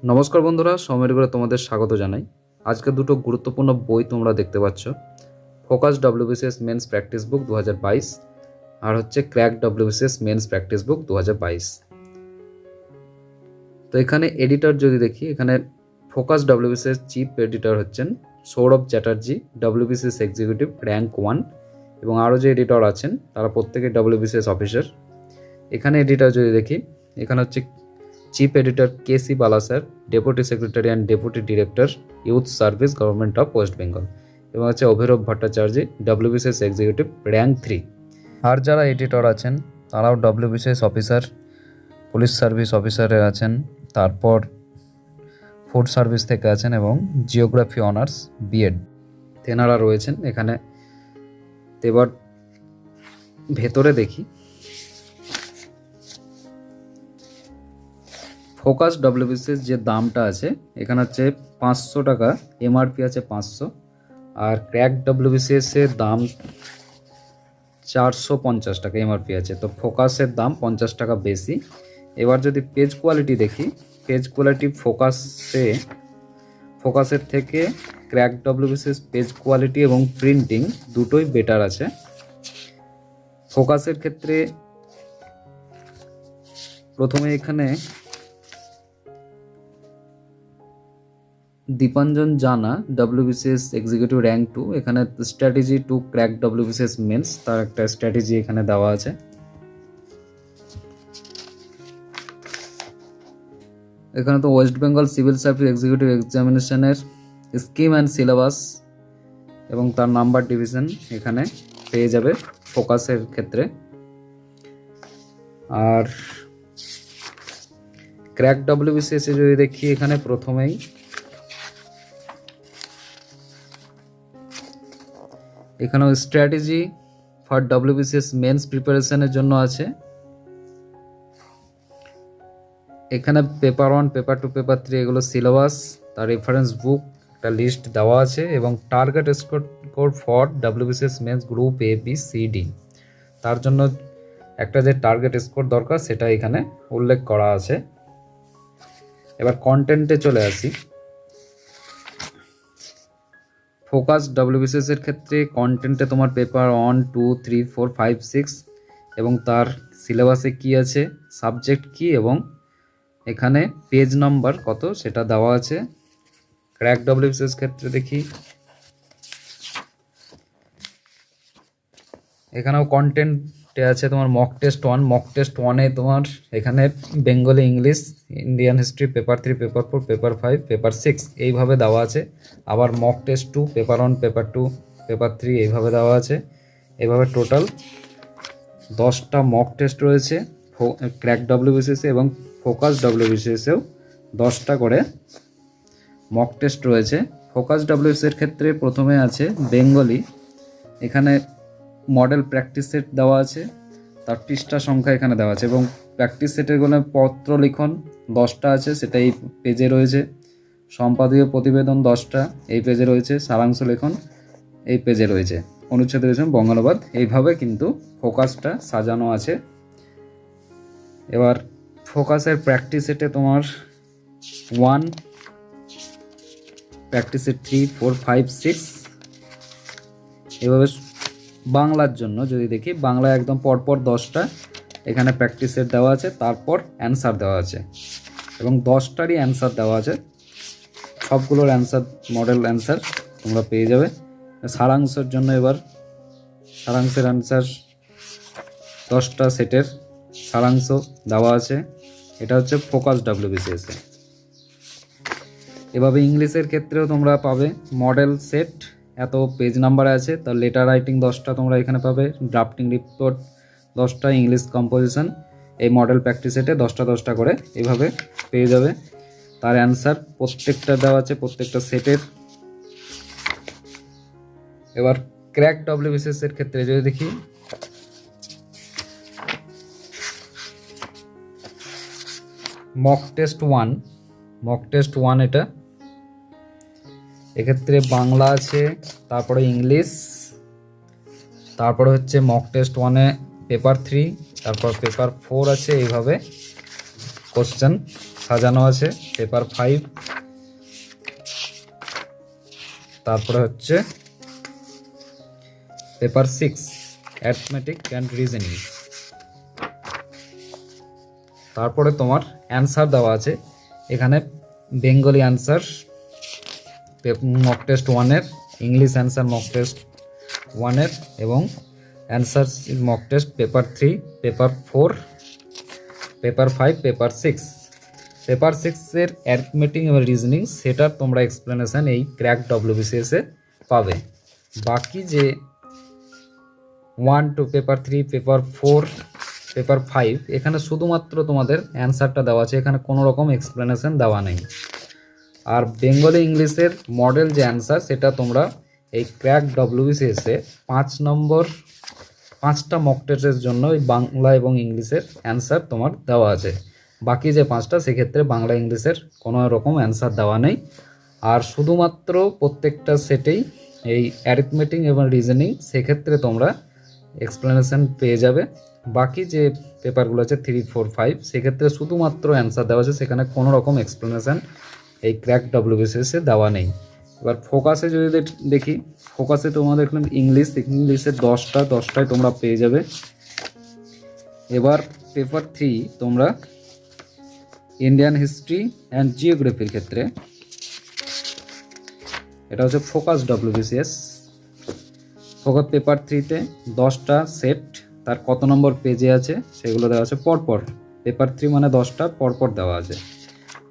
নমস্কার বন্ধুরা, সময়ের ঘরে তোমাদের স্বাগত জানাই। আজকে দুটো গুরুত্বপূর্ণ বই তোমরা দেখতে পাচ্ছ। Focus WBCS mains practice book 2022 আর হচ্ছে crack WBCS mains practice book 2022। তো এখানে এডিটর যদি দেখি, এখানে ফোকাস ডব্লিউবিসিএস চিফ এডিটর হচ্ছেন Sourav Chatterjee, WBCS executive rank 1, এবং আরও যে এডিটর আছেন তারা প্রত্যেকে ডব্লিউবিসিএস অফিসার। এখানে এডিটর যদি দেখি, এখানে হচ্ছে chief editor KC Bala sir, deputy secretary and deputy director youth service government of West Bengal, এবং হচ্ছে Abhirup Bhattacharya, WBCS executive rank 3। আর যারা এডিটর আছেন তারাও ডব্লিউবিসিএস অফিসার, পুলিশ সার্ভিস অফিসারে আছেন, তারপর ফুড সার্ভিস থেকে আছেন, এবং জিওগ্রাফি অনার্স বিএড তেনারা রয়েছেন এখানে। এবার ভেতরে দেখি, ফোকাস ডব্লিউবিসিএস যে দামটা আছে এখানে হচ্ছে 500 টাকা, এমআরপি আছে 500, আর ক্র্যাক ডব্লিউবিসিএস এর দাম 450 টাকা এমআরপি আছে। তো ফোকাসের দাম 50 টাকা বেশি। এবার যদি পেজ কোয়ালিটি দেখি, পেজ কোয়ালিটি ফোকাসের থেকে ক্র্যাক ডব্লিউবিসিএস পেজ কোয়ালিটি এবং প্রিন্টিং দুটোই বেটার আছে। ফোকাসের ক্ষেত্রে প্রথমে এখানে দীপাঞ্জন জানা, ডব্লিউবিসিএস এক্সিকিউটিভ র্যাঙ্ক 2, এখানে strategy to crack WBCS mains, তার একটা স্ট্র্যাটেজি এখানে দেওয়া আছে। এখানে তো West Bengal civil service executive এক্সামিনেশনের স্কিম অ্যান্ড সিলেবাস এবং তার নাম্বার ডিভিশন এখানে পেয়ে যাবে ফোকাসের ক্ষেত্রে। আর ক্র্যাক ডব্লিউবিসিএস এ যদি দেখি, এখানে প্রথমেই এখানেও স্ট্র্যাটেজি ফর ডব্লিউবিসিএস মেন্স প্রিপারেশনের জন্য আছে। এখানে পেপার 1, পেপার 2, পেপার 3 এগুলো সিলেবাস, তার রেফারেন্স বুক একটা লিস্ট দেওয়া আছে, এবং target score for WBCS mains group A B C D, তার জন্য একটা যে টার্গেট স্কোর দরকার সেটা এখানে উল্লেখ করা আছে। এবার কন্টেন্টে চলে আসি। ফোকাস ডব্লিউবিসিএস এর ক্ষেত্রে কন্টেন্টে তোমার পেপার 1, 2, 3, 4, 5, 6 এবং তার সিলেবাসে কি আছে, সাবজেক্ট কি, এবং এখানে পেজ নাম্বার কত সেটা দেওয়া আছে। ক্র্যাক ডব্লিউবিসিএস ক্ষেত্রে দেখি, এখানেও কন্টেন্টে আছে তোমার মক টেস্ট 1, মক টেস্ট 1-এ তোমার এখানে Bengali, English, Indian history, paper 3, paper 4, paper 5, paper 6 এইভাবে দেওয়া আছে। আবার mock test 2, paper 1, paper 2, paper 3 এইভাবে দেওয়া আছে। এভাবে টোটাল 10টা মক টেস্ট রয়েছে ক্র্যাক ডব্লিউবিসিএস এবং ফোকাস ডব্লিউবিসিএসেও 10টা করে মক টেস্ট রয়েছে। ফোকাস ডব্লিউবিসিএস এর ক্ষেত্রে প্রথমে আছে বেঙ্গলি, এখানে মডেল প্র্যাকটিস সেট দেওয়া আছে, তার পৃষ্ঠা সংখ্যা এখানে দেওয়া আছে, এবং প্র্যাকটিস সেটের কোনো পত্র লিখন 10টা আছে, সেটা এই পেজে রয়েছে। সম্পাদকীয় প্রতিবেদন 10টা এই পেজে রয়েছে, সারাংশ লেখন এই পেজে রয়েছে, অনুচ্ছেদ রয়েছে, বঙ্গানুবাদ, এইভাবে কিন্তু ফোকাসটা সাজানো আছে। এবার ফোকাসের প্র্যাকটিস সেটে তোমার 1, প্র্যাকটিস সেট 3, 4, 5, 6 এভাবে। বাংলার জন্য যদি দেখি, বাংলায় একদম পরপর 10টা এখানে প্র্যাকটিস সেট দেওয়া আছে, তারপর অ্যান্সার দেওয়া আছে, এবং 10টারই অ্যান্সার দেওয়া আছে, সবগুলোর অ্যান্সার মডেল অ্যান্সার তোমরা পেয়ে যাবে। সারাংশের জন্য এবার সারাংশের অ্যান্সার 10টা সেটের সারাংশ দেওয়া আছে, এটা হচ্ছে ফোকাস ডব্লিউবিসিএস এ। এভাবে ইংলিশের ক্ষেত্রেও তোমরা পাবে মডেল সেট, এত পেজ নাম্বার আছে, তার লেটার রাইটিং 10টা তোমরা এখানে পাবে, ড্রাফটিং রিপোর্ট 10টা, ইংলিশ কম্পোজিশন এই মডেল প্র্যাকটিস সেটে 10টা করে এইভাবে পেয়ে যাবে। তার অ্যান্সার প্রত্যেকটা দেওয়া আছে, প্রত্যেকটা সেটের। এবার ক্র্যাক ডব্লিউবিসিএস এর ক্ষেত্রে যদি দেখি, মক টেস্ট 1 এটা, এক্ষেত্রে বাংলা আছে, তারপরে ইংলিশ, তারপরে হচ্ছে মক টেস্ট 1-এ পেপার 3, তারপর পেপার 4 আছে, এইভাবে কোশ্চেন সাজানো আছে। পেপার 5, তারপরে হচ্ছে পেপার 6 অ্যারিথমেটিক অ্যান্ড রিজনিং। তারপরে তোমার অ্যান্সার দেওয়া আছে এখানে, বেঙ্গলি অ্যান্সার মক টেস্ট 1-এর, ইংলিশ অ্যান্সার মক টেস্ট 1-এর এবং answer mock test paper 3, paper 4, paper 5, paper 6। Paper 6-এর অ্যারিথমেটিক এবং রিজনিং সেটার তোমরা এক্সপ্লেনেশন এই ক্র্যাক ডব্লিউবিসিএসে পাবে। বাকি যে 1 to পেপার 3, পেপার 4, পেপার 5 এখানে শুধুমাত্র তোমাদের অ্যান্সারটা দেওয়া আছে, এখানে কোনো রকম এক্সপ্লেনেশন দেওয়া নেই। আর বেঙ্গলি ইংলিশের মডেল যে অ্যান্সার সেটা তোমরা এই ক্র্যাক ডব্লিউবিসিএসে 5 নম্বর 5টা মক টেস্টের জন্য ওই বাংলা এবং ইংলিশের অ্যান্সার তোমার দেওয়া আছে। বাকি যে 5টা সেক্ষেত্রে বাংলা ইংলিশের কোনো রকম অ্যান্সার দেওয়া নেই। আর শুধুমাত্র প্রত্যেকটা সেটেই এই অ্যারিথমেটিক এবং রিজনিং সেক্ষেত্রে তোমরা এক্সপ্লেনেশন পেয়ে যাবে। বাকি যে পেপারগুলো আছে 3, 4, 5 সেক্ষেত্রে শুধুমাত্র অ্যান্সার দেওয়া আছে, সেখানে কোনো রকম এক্সপ্লেনেশন এই ক্র্যাক ডব্লিউবিসিএসে দেওয়া নেই। এবার ফোকাসে যদি দেখি, ফোকাসে তোমাদের এখানে ইংলিশের 10টায় তোমরা পেয়ে যাবে। এবার পেপার 3 তোমরা ইন্ডিয়ান হিস্ট্রি অ্যান্ড জিওগ্রাফির ক্ষেত্রে, এটা হচ্ছে ফোকাস ডব্লিউবিসিএস। ফোকাস পেপার 3-তে 10টা সেট, তার কত নম্বর পেজে আছে সেগুলো দেওয়া আছে পরপর। পেপার 3 মানে 10টা পরপর দেওয়া আছে।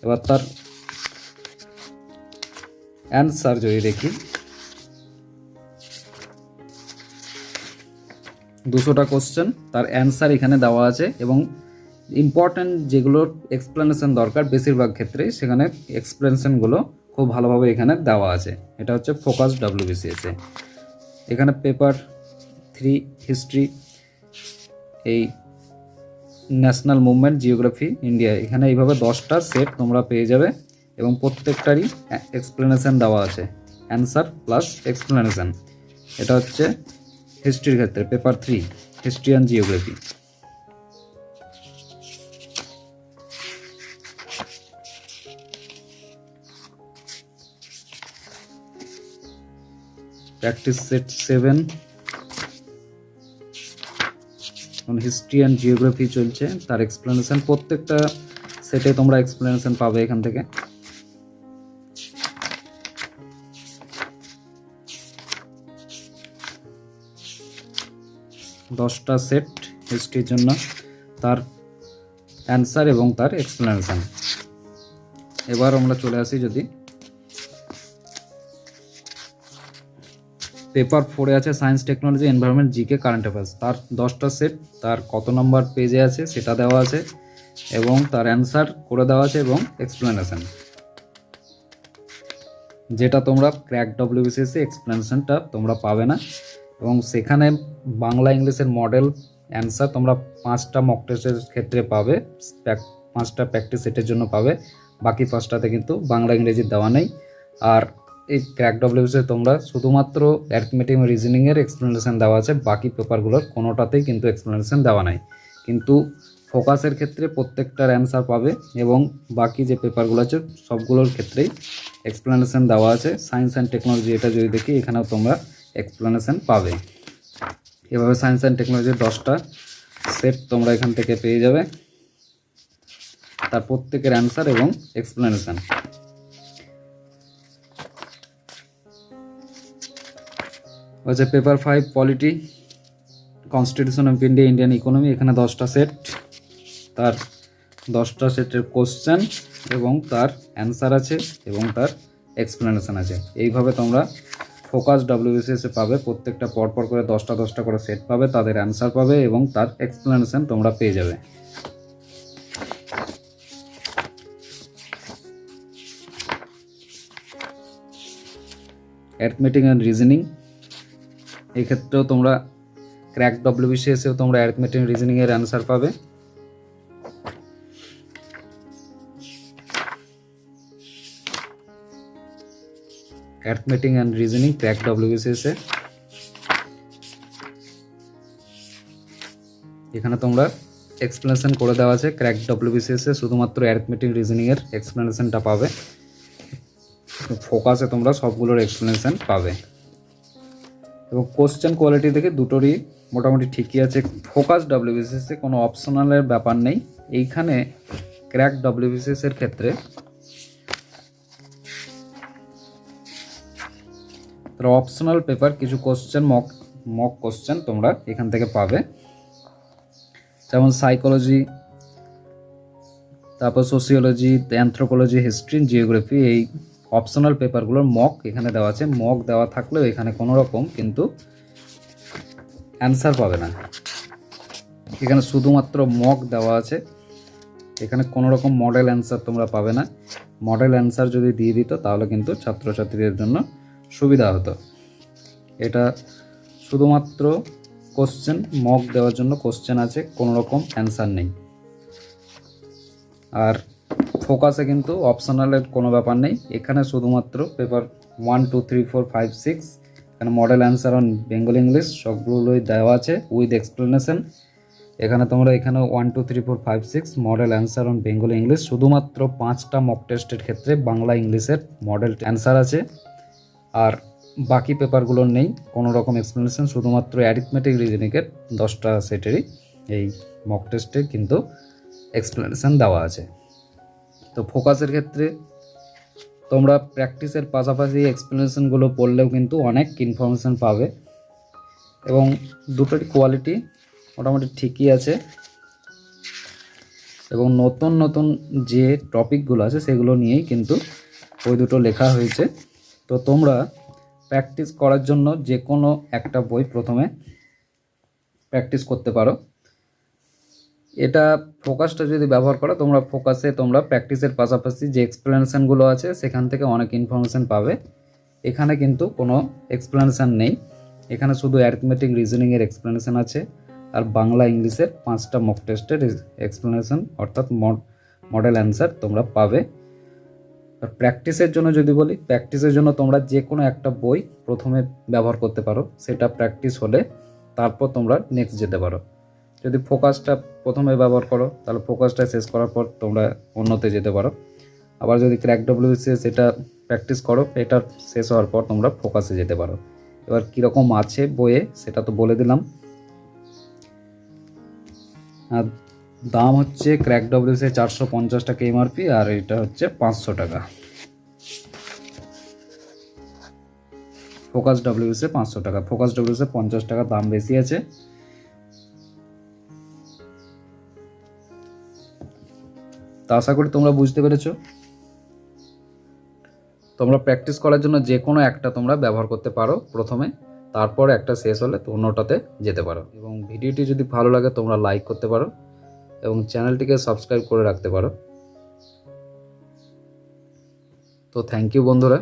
এবার তার অ্যান্সার যদি দেখি, 200টা কোশ্চেন, তার অ্যান্সার এখানে দেওয়া আছে এবং ইম্পর্ট্যান্ট যেগুলোর এক্সপ্লেনেশন দরকার বেশিরভাগ ক্ষেত্রে সেখানে এক্সপ্লেনেশনগুলো খুব ভালোভাবে এখানে দেওয়া আছে। এটা হচ্ছে ফোকাস ডব্লিউবিসিএসে। এখানে পেপার 3 হিস্ট্রি, এই ন্যাশনাল মুভমেন্ট, জিওগ্রাফি, ইন্ডিয়া, এখানে এইভাবে 10টা সেট তোমরা পেয়ে যাবে এবং প্রত্যেকটারই এক্সপ্লেনেশন দেওয়া আছে, অ্যান্সার প্লাস এক্সপ্লেনেশন। এটা হচ্ছে হিস্ট্রির ক্ষেত্রে paper 3 history and geography. Practice set 7, history and geography চলছে, তার এক্সপ্লেনেশন প্রত্যেকটা সেটে তোমরা এক্সপ্লেনেশন পাবে এখান থেকে। দশটা সেট হিস্ট্রির জন্য, তার অ্যান্সার এবং তার এক্সপ্লেনেশন। এবার আমরা চলে আসি যদি পেপার 4-এ আছে science, technology, environment, GK, current affairs, তার 10টা সেট, তার কত নম্বর পেজে আছে সেটা দেওয়া আছে এবং তার অ্যান্সার করে দেওয়া আছে এবং এক্সপ্লেনেশন। যেটা তোমরা ক্র্যাক ডব্লিউবিসিএসে এক্সপ্লেনেশনটা তোমরা পাবে না এবং সেখানে বাংলা ইংলিশের মডেল অ্যান্সার তোমরা 5টা মক টেস্টের ক্ষেত্রে পাবে, 5টা প্র্যাকটিস সেটের জন্য পাবে। বাকি 5টাতে কিন্তু বাংলা ইংরেজি দেওয়া নেই। আর এই ক্র্যাক ডব্লিউবিসিএসে তোমরা শুধুমাত্র অ্যারিথমেটিক এবং রিজনিংয়ের এক্সপ্লেনেশন দেওয়া আছে, বাকি পেপারগুলোর কোনোটাতেই কিন্তু এক্সপ্লেনেশন দেওয়া নাই। কিন্তু ফোকাসের ক্ষেত্রে প্রত্যেকটার অ্যান্সার পাবে এবং বাকি যে পেপারগুলো আছে সবগুলোর ক্ষেত্রেই এক্সপ্লেনেশন দেওয়া আছে। সায়েন্স অ্যান্ড টেকনোলজি এটা যদি দেখি, এখানেও তোমরা এক্সপ্লেনেশন পাবে। এভাবে সায়েন্স অ্যান্ড টেকনোলজির 10টা সেট তোমরা এখান থেকে পেয়ে যাবে, তার প্রত্যেকের অ্যান্সার এবং এক্সপ্লেনেশন। হচ্ছে paper 5 polity, constitution of India, Indian economy, এখানে 10টা সেট, তার 10টা সেটের কোশ্চেন এবং তার অ্যান্সার আছে এবং তার এক্সপ্লেনেশন আছে। এইভাবে তোমরা ফোকাস ডব্লিউবিসিএসে পাবে, প্রত্যেকটা পরপর করে 10টা করে সেট পাবে, তাদের অ্যান্সার পাবে এবং তার এক্সপ্লেনেশন তোমরা পেয়ে যাবে। অ্যারিথমেটিক অ্যান্ড রিজনিং, এই ক্ষেত্রেও তোমরা ক্র্যাক ডব্লিউবিসিএসেও তোমরা অ্যারিথমেটিক রিজনিং এর অ্যান্সার পাবে। অ্যারিথমেটিক অ্যান্ড রিজনিং ক্র্যাক ডব্লিউবিসিএসে এখানে তোমরা এক্সপ্লেনেশন করে দেওয়া আছে। ক্র্যাক ডব্লিউবিসিএস এ শুধুমাত্র অ্যারিথমেটিক রিজনিংয়ের এক্সপ্লেনেশনটা পাবে, ফোকাসে তোমরা সবগুলোর এক্সপ্লেনেশন পাবে। এবং কোশ্চেন কোয়ালিটি থেকে দুটোরই মোটামুটি ঠিকই আছে। ফোকাস ডব্লিউবিসিএস এ কোনো অপশনালের ব্যাপার নেই। এইখানে ক্র্যাক ডব্লিউবিসিএস এর ক্ষেত্রে অপশনাল পেপার কিছু কোশ্চেন মক কোশ্চেন তোমরা এখান থেকে পাবে, যেমন সাইকোলজি, তারপর সোশিওলজি, অ্যানথ্রোপোলজি, হিস্ট্রি, জিওগ্রাফি, এই অপশনাল পেপারগুলোর মক এখানে দেওয়া আছে। মক দেওয়া থাকলেও এখানে কোনো রকম কিন্তু অ্যান্সার পাবে না, এখানে শুধুমাত্র মক দেওয়া আছে। এখানে কোনো রকম মডেল অ্যান্সার তোমরা পাবে না। মডেল অ্যান্সার যদি দিয়ে দিত তাহলে কিন্তু ছাত্রছাত্রীদের জন্য সুবিধা হতো। এটা শুধুমাত্র কোশ্চেন, মক দেওয়ার জন্য কোশ্চেন আছে, কোনো রকম অ্যান্সার নেই। আর ফোকাসে কিন্তু অপশনালের কোনো ব্যাপার নেই, এখানে শুধুমাত্র পেপার 1, 2, 3, 4, 5, 6 এখানে model answer on Bengal English সবগুলোই দেওয়া আছে উইথ এক্সপ্লেনেশন। এখানে তোমরা 1, 2, 3, 4, 5, 6 model answer on Bengal English, শুধুমাত্র 5টা মক টেস্টের ক্ষেত্রে বাংলা ইংলিশের মডেল অ্যান্সার আছে। আর বাকি পেপারগুলোর নেই কোনো রকম এক্সপ্লেনেশন, শুধুমাত্র অ্যারিথমেটিক রিজনিংয়ের 10টা সেটেরই এই মক টেস্টে কিন্তু এক্সপ্লেনেশন দেওয়া আছে। তো ফোকাসের ক্ষেত্রে তোমরা প্র্যাকটিসের পাশাপাশি এক্সপ্লেনেশনগুলো পড়লেও কিন্তু অনেক ইনফরমেশান পাবে, এবং দুটোরই কোয়ালিটি মোটামুটি ঠিকই আছে। এবং নতুন নতুন যে টপিকগুলো আছে সেগুলো নিয়েই কিন্তু ওই দুটো লেখা হয়েছে। তো তোমরা প্র্যাকটিস করার জন্য যে কোনো একটা বই প্রথমে প্র্যাকটিস করতে পারো। এটা ফোকাসটা যদি ব্যবহার করো তোমরা, ফোকাসে তোমরা প্র্যাকটিসের পাশাপাশি যে এক্সপ্লেনেশানগুলো আছে সেখান থেকে অনেক ইনফরমেশান পাবে। এখানে কিন্তু কোনো এক্সপ্লেনেশান নেই, এখানে শুধু অ্যারিথমেটিক রিজনিংয়ের এক্সপ্লেনেশান আছে আর বাংলা ইংলিশের 5টা মক টেস্টের এক্সপ্লেনেশান অর্থাৎ মডেল অ্যান্সার তোমরা পাবে। আর প্র্যাকটিসের জন্য যদি বলি, প্র্যাকটিসের জন্য তোমরা যে কোনো একটা বই প্রথমে ব্যবহার করতে পারো, সেটা প্র্যাকটিস হলে তারপর তোমরা নেক্সট যেতে পারো। যদি ফোকাসটা প্রথমে ব্যবহার করো তাহলে ফোকাসটা শেষ করার পর তোমরা অন্যতে যেতে পারো। আবার যদি ক্র্যাক ডব্লিউবিসিএস এটা প্র্যাকটিস করো, এটা শেষ হওয়ার পর তোমরা ফোকাসে যেতে পারো। এবার কীরকম আছে বইয়ে সেটা তো বলে দিলাম। আর দাম হচ্ছে ক্র্যাক ডব্লিউবিসিএস 450 টাকা এমআরপি, আর এটা হচ্ছে 500 টাকা। ফোকাস ডব্লিউবিসিএস 500 টাকা, ফোকাস ডব্লিউবিসিএস 50 টাকা দাম বেশি আছে। তা আশা করি তোমরা বুঝতে পেরেছো। তোমরা প্র্যাকটিস করার জন্য যে কোনো একটা তোমরা ব্যবহার করতে পারো প্রথমে, তারপর একটা শেষ হলে তো অন্যটাতে যেতে পারো। এবং ভিডিওটি যদি ভালো লাগে তোমরা লাইক করতে পারো এবং চ্যানেলটিকে সাবস্ক্রাইব করে রাখতে পারো। তো থ্যাংক ইউ বন্ধুরা।